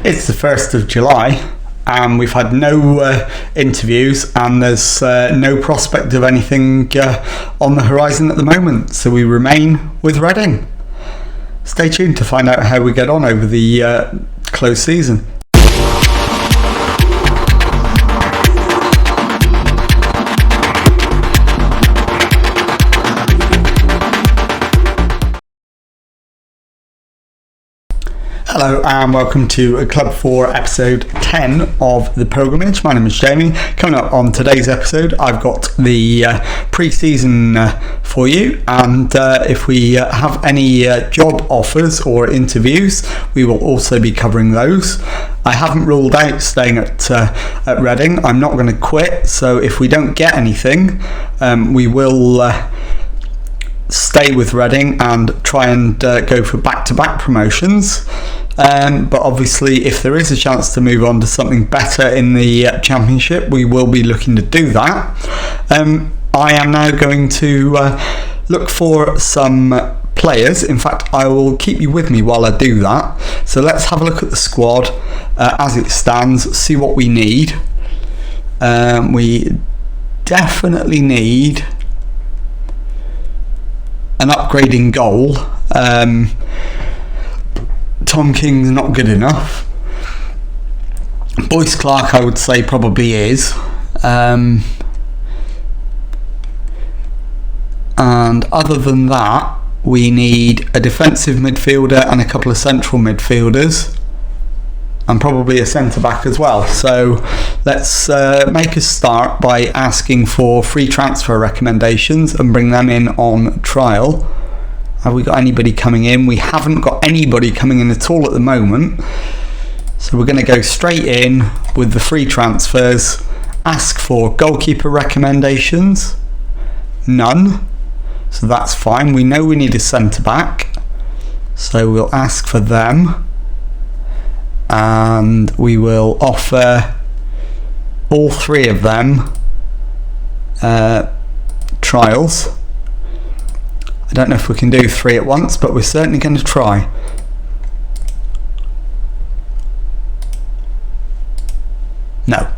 It's the 1st of July and we've had no interviews and there's no prospect of anything on the horizon at the moment, so we remain with Reading. Stay tuned to find out how we get on over the close season. Hello and welcome to Club 4 episode 10 of the pilgrimage. My name is Jamie. Coming up on today's episode, I've got the pre-season for you, and if we have any job offers or interviews, we will also be covering those. I haven't ruled out staying at Reading. I'm not going to quit, so if we don't get anything, we will stay with Reading and try and go for back-to-back promotions. But obviously, if there is a chance to move on to something better in the Championship, we will be looking to do that. I am now going to look for some players. In fact, I will keep you with me while I do that. So let's have a look at the squad as it stands, see what we need. We definitely need an upgrading goal. Tom King's not good enough. Boyce Clark, I would say, probably is. And other than that, we need a defensive midfielder and a couple of central midfielders, and probably a centre-back as well. So let's make a start by asking for free transfer recommendations and bring them in on trial. Have we got anybody coming in? We haven't got anybody coming in at all at the moment. So we're going to go straight in with the free transfers. Ask for goalkeeper recommendations. None. So that's fine. We know we need a centre-back. So we'll ask for them. And we will offer all three of them trials. I don't know if we can do three at once, but we're certainly going to try. No.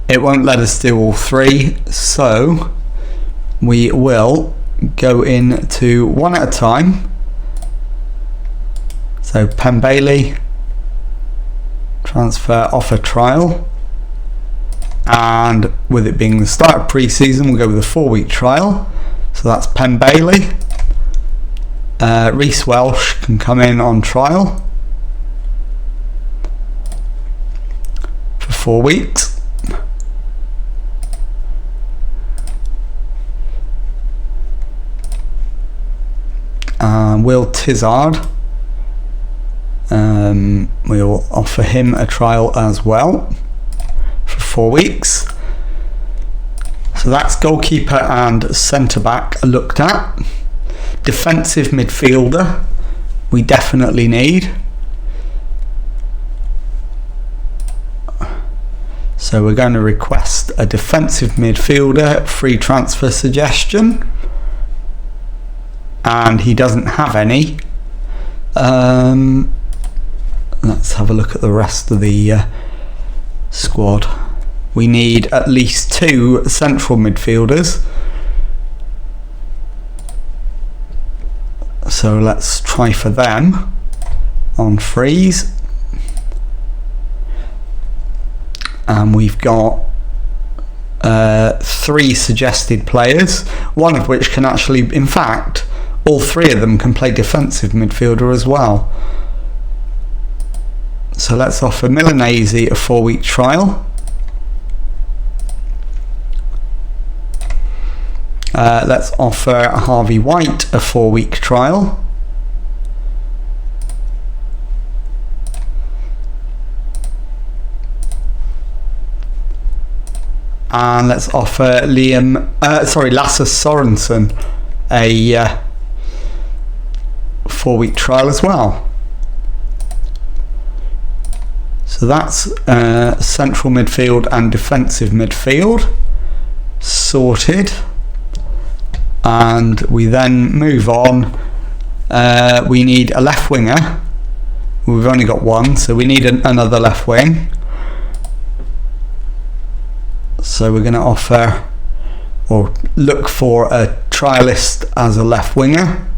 It won't let us do all three, so we will go into one at a time. So Penn Bailey, transfer offer trial, and with it being the start of pre-season, we'll go with a 4-week trial. So that's Penn Bailey. Reece Welsh can come in on trial for 4 weeks. Will Tizard, we'll offer him a trial as well for 4 weeks. So that's goalkeeper and centre-back looked at. Defensive midfielder we definitely need. So we're going to request a defensive midfielder free transfer suggestion. And he doesn't have any. Let's have a look at the rest of the squad. We need at least 2 central midfielders. So let's try for them on freeze. And we've got 3 suggested players, one of which can actually, in fact, all 3 of them can play defensive midfielder as well. So let's offer Milanese a 4-week trial. Let's offer Harvey White a 4-week trial. And let's offer Lasse Sorensen a 4-week trial as well. So that's central midfield and defensive midfield sorted. And we then move on. We need a left winger we've only got one, so we need another left wing. So we're going to offer or look for a trialist as a left winger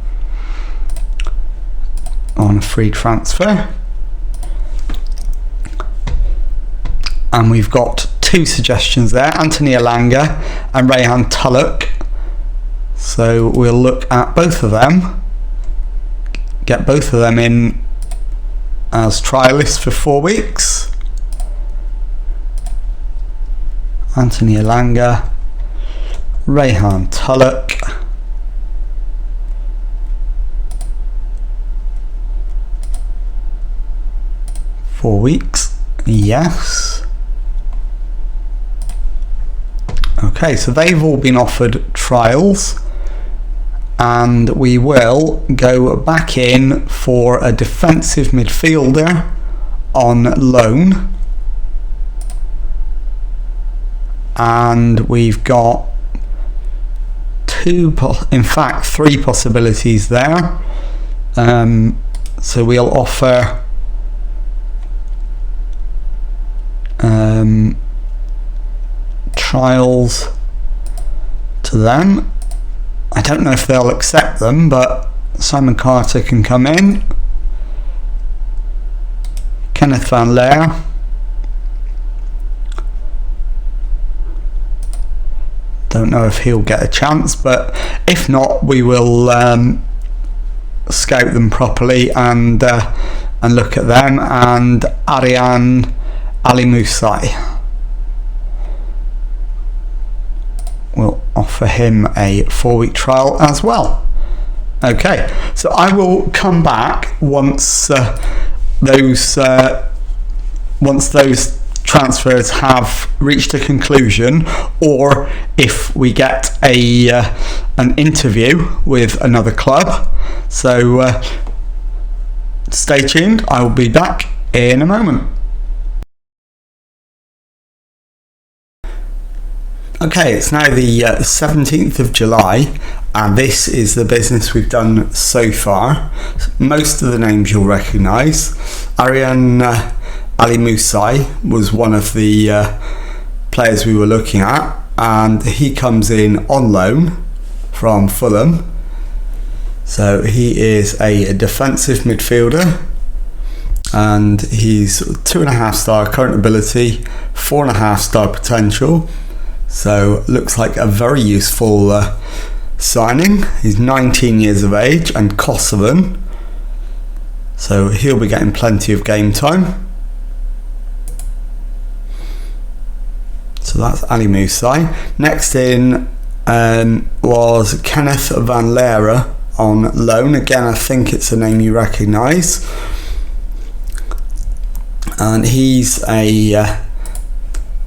on a free transfer. And we've got two suggestions there, Anthony Elanga and Rayhan Tulloch. So we'll look at both of them, get both of them in as trialists for 4 weeks. Anthony Elanga, Rayhan Tulloch. Four weeks, yes. Okay, so they've all been offered trials, and we will go back in for a defensive midfielder on loan. And we've got three possibilities there. So we'll offer trials to them. I don't know if they'll accept them, but Simon Carter can come in. Kenneth Van Leer. Don't know if he'll get a chance, but if not, we will scout them properly and look at them. And Ariane Ali Musai, we'll offer him a 4-week trial as well. Okay, so I will come back once those transfers have reached a conclusion, or if we get an interview with another club. So stay tuned, I will be back in a moment. Okay, it's now the 17th of July, and this is the business we've done so far. Most of the names you'll recognise. Ariane Ali Musai was one of the players we were looking at, and he comes in on loan from Fulham. So he is a defensive midfielder, and he's 2.5 star current ability, 4.5 star potential. So looks like a very useful signing. He's 19 years of age and Kosovan, so he'll be getting plenty of game time. So that's Ali Musai. Next in was Kenneth Van Leer on loan. Again, I think it's a name you recognise. And he's a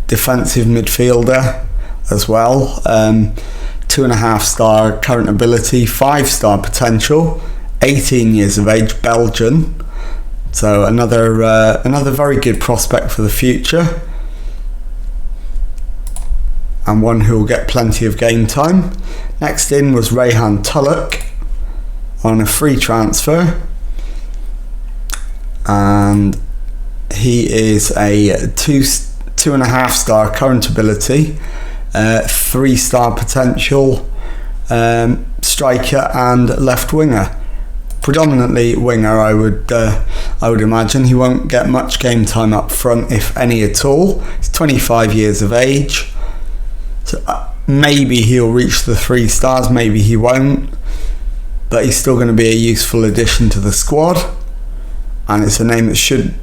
defensive midfielder as well. 2.5 star current ability, 5 star potential, 18 years of age, Belgian. So another very good prospect for the future, and one who will get plenty of game time. Next in was Rayhan Tulloch on a free transfer, and he is a 2.5 star current ability, 3 star potential, striker and left winger. Predominantly winger, I would imagine. He won't get much game time up front, if any at all. He's 25 years of age. So maybe he'll reach the 3 stars, maybe he won't, but he's still going to be a useful addition to the squad, and it's a name that should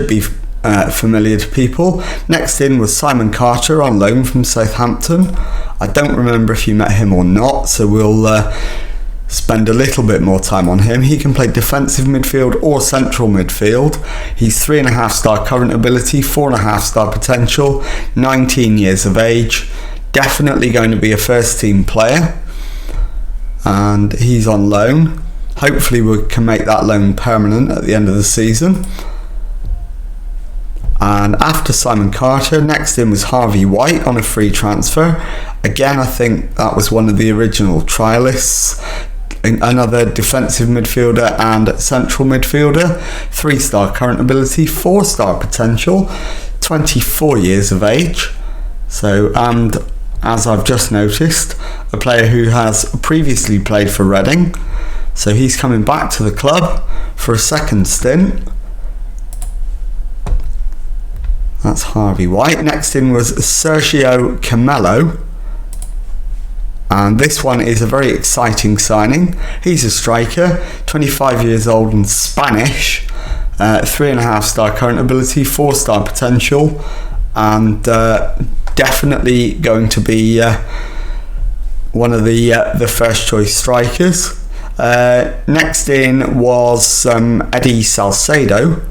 be familiar to people. Next in was Simon Carter on loan from Southampton. I don't remember if you met him or not, so we'll spend a little bit more time on him. He can play defensive midfield or central midfield. He's 3.5 star current ability, 4.5 star potential, 19 years of age, definitely going to be a first team player, and he's on loan. Hopefully we can make that loan permanent at the end of the season. And after Simon Carter, next in was Harvey White on a free transfer. Again, I think that was one of the original trialists. another defensive midfielder and central midfielder. 3-star current ability, 4-star potential, 24 years of age. So, and as I've just noticed, a player who has previously played for Reading. So he's coming back to the club for a second stint. That's Harvey White. Next in was Sergio Camelo. And this one is a very exciting signing. He's a striker, 25 years old and Spanish. 3.5-star current ability, 4-star potential, and definitely going to be one of the first choice strikers. Next in was Eddie Salcedo,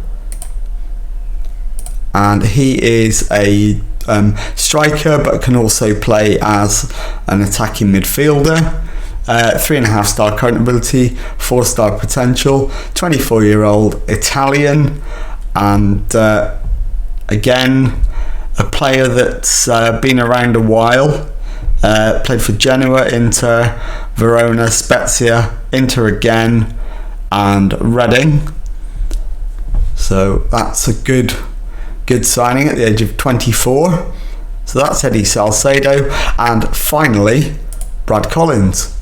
and he is a striker but can also play as an attacking midfielder. 3.5-star current ability, 4-star potential, 24-year-old Italian, and again a player that's been around a while. Played for Genoa, Inter, Verona, Spezia, Inter again, and Reading. So that's a good signing at the age of 24. So that's Eddie Salcedo. And finally, Brad Collins,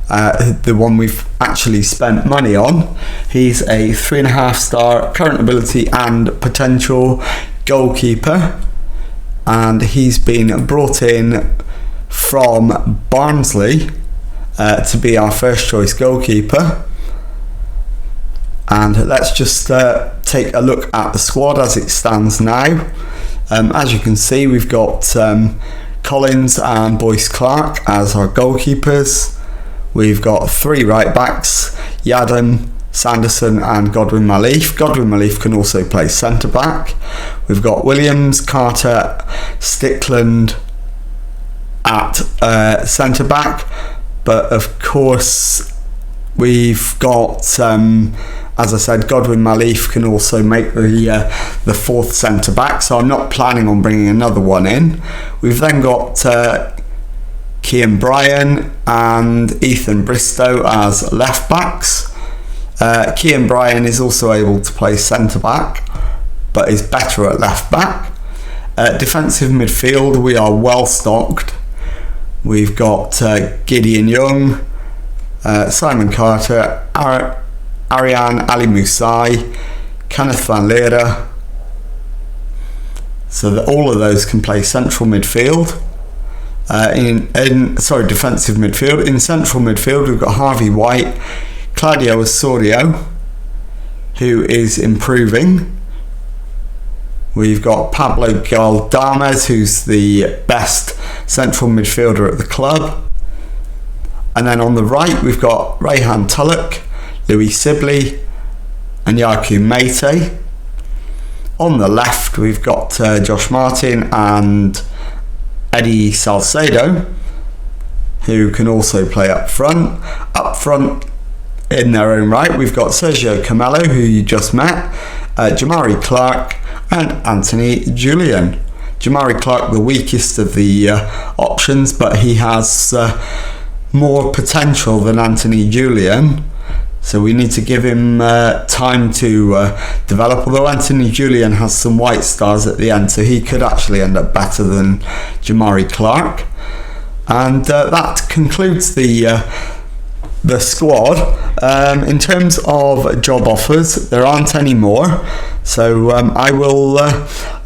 the one we've actually spent money on. He's a 3.5-star current ability and potential goalkeeper, and he's been brought in from Barnsley to be our first choice goalkeeper. And let's just take a look at the squad as it stands now. As you can see, we've got Collins and Boyce Clark as our goalkeepers. We've got 3 right backs, Yadam, Sanderson and Godwin Malif. Godwin Malif can also play centre back. We've got Williams, Carter, Stickland at centre back, but of course we've got as I said, Godwin Malif can also make the 4th centre back, so I'm not planning on bringing another one in. We've then got Cian Bryan and Ethan Bristow as left backs. Cian Bryan is also able to play centre back, but is better at left back. Defensive midfield, we are well stocked. We've got Gideon Young, Simon Carter, Ariane Ali Musai, Kenneth Van Leerde. So that all of those can play central midfield. Defensive midfield. In central midfield, we've got Harvey White, Claudio Osorio, who is improving. We've got Pablo Galdames, who's the best central midfielder at the club. And then on the right, we've got Rayhan Tulloch, Louis Sibley and Yaku Mate. On the left, we've got Josh Martin and Eddie Salcedo, who can also play up front. Up front, in their own right, we've got Sergio Camelo, who you just met, Jamari Clark and Anthony Julian. Jamari Clark, the weakest of the options, but he has more potential than Anthony Julian, so we need to give him time to develop, although Anthony Julian has some white stars at the end, so he could actually end up better than Jamari Clark. And that concludes the squad. In terms of job offers, there aren't any more, so I will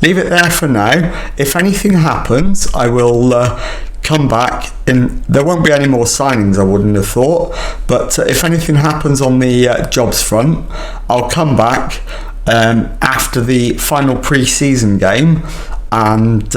leave it there for now. If anything happens, I will come back. There won't be any more signings, I wouldn't have thought, but if anything happens on the jobs front, I'll come back after the final pre-season game, and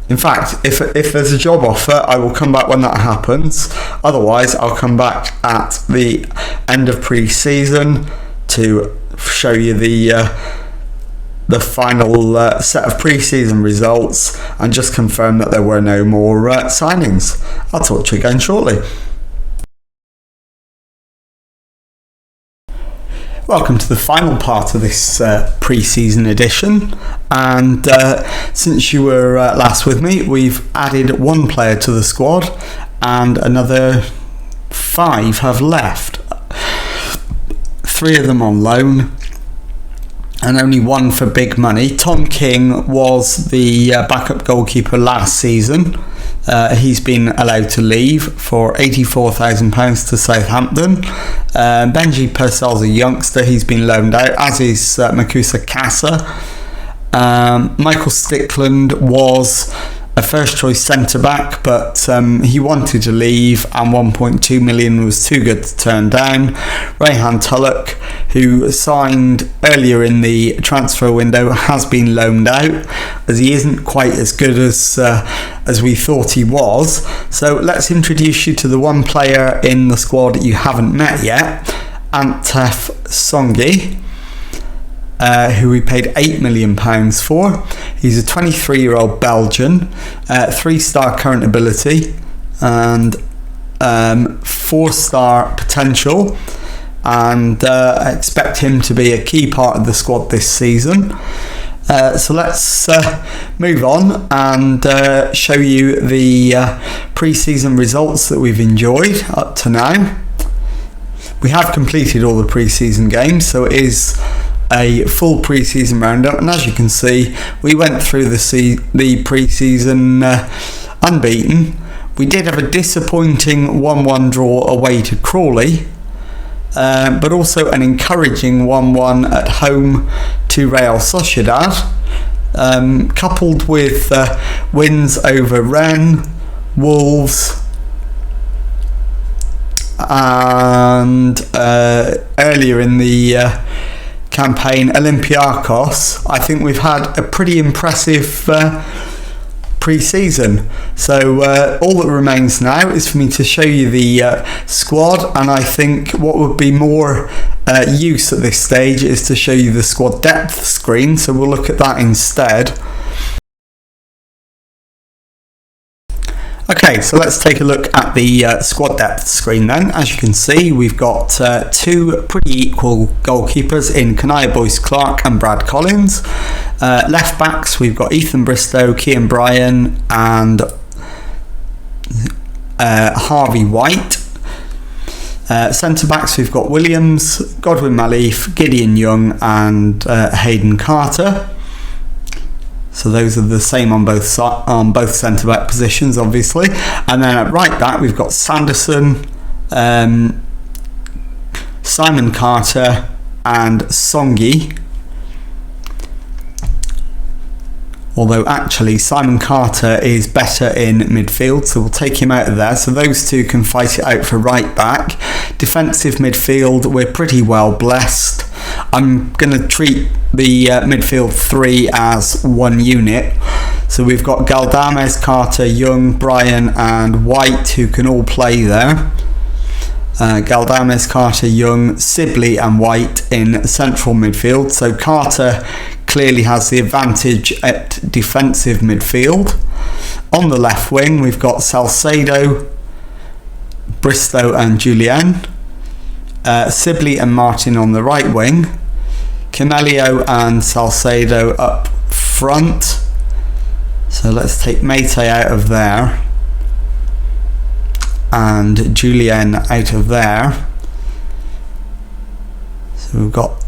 in fact, if there's a job offer, I will come back when that happens. Otherwise, I'll come back at the end of pre-season to show you the final set of pre-season results and just confirm that there were no more signings. I'll talk to you again shortly. Welcome to the final part of this pre-season edition, and since you were last with me, we've added one player to the squad and another 5 have left. 3 of them on loan, and only 1 for big money. Tom King was the backup goalkeeper last season. He's been allowed to leave for £84,000 to Southampton. Benji Purcell's a youngster. He's been loaned out, as is Makusa Kassa. Michael Stickland was a first choice centre back, but he wanted to leave, and 1.2 million was too good to turn down. Rayhan Tulloch, who signed earlier in the transfer window, has been loaned out, as he isn't quite as good as we thought he was. So let's introduce you to the one player in the squad that you haven't met yet, Antef Songi, who we paid £8 million for. He's a 23-year-old Belgian, 3-star current ability and 4-star potential, and I expect him to be a key part of the squad this season. So let's move on and show you the pre-season results that we've enjoyed up to now. We have completed all the pre-season games, so it is a full pre-season roundup, and as you can see, we went through the pre-season unbeaten. We did have a disappointing 1-1 draw away to Crawley, but also an encouraging 1-1 at home to Real Sociedad, coupled with wins over Rennes, Wolves, and earlier in the campaign, Olympiacos. I think we've had a pretty impressive pre-season. So all that remains now is for me to show you the squad, and I think what would be more use at this stage is to show you the squad depth screen, so we'll look at that instead. Okay, so let's take a look at the squad depth screen then. As you can see, we've got 2 pretty equal goalkeepers in Kanaya Boyce-Clark and Brad Collins. Left backs, we've got Ethan Bristow, Cian Bryan and Harvey White. Centre backs, we've got Williams, Godwin Malif, Gideon Young and Hayden Carter. So those are the same on both centre back positions, obviously. And then at right back, we've got Sanderson, Simon Carter, and Songi. Although actually Simon Carter is better in midfield, so we'll take him out of there. So those 2 can fight it out for right back. Defensive midfield, we're pretty well blessed. I'm going to treat the midfield 3 as one unit. So we've got Galdames, Carter, Young, Bryan and White, who can all play there. Galdames, Carter, Young, Sibley and White in central midfield. So Carter clearly has the advantage at defensive midfield. On the left wing, we've got Salcedo, Bristow and Julien. Sibley and Martin on the right wing. Camelio and Salcedo up front. So let's take Mate out of there and Julien out of there. So we've got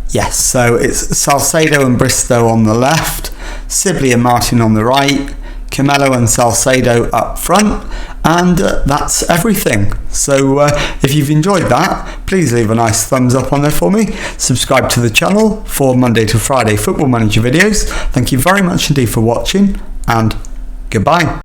yes, so it's Salcedo and Bristow on the left, Sibley and Martin on the right, Camelo and Salcedo up front, and that's everything. So if you've enjoyed that, please leave a nice thumbs up on there for me. Subscribe to the channel for Monday to Friday Football Manager videos. Thank you very much indeed for watching, and goodbye.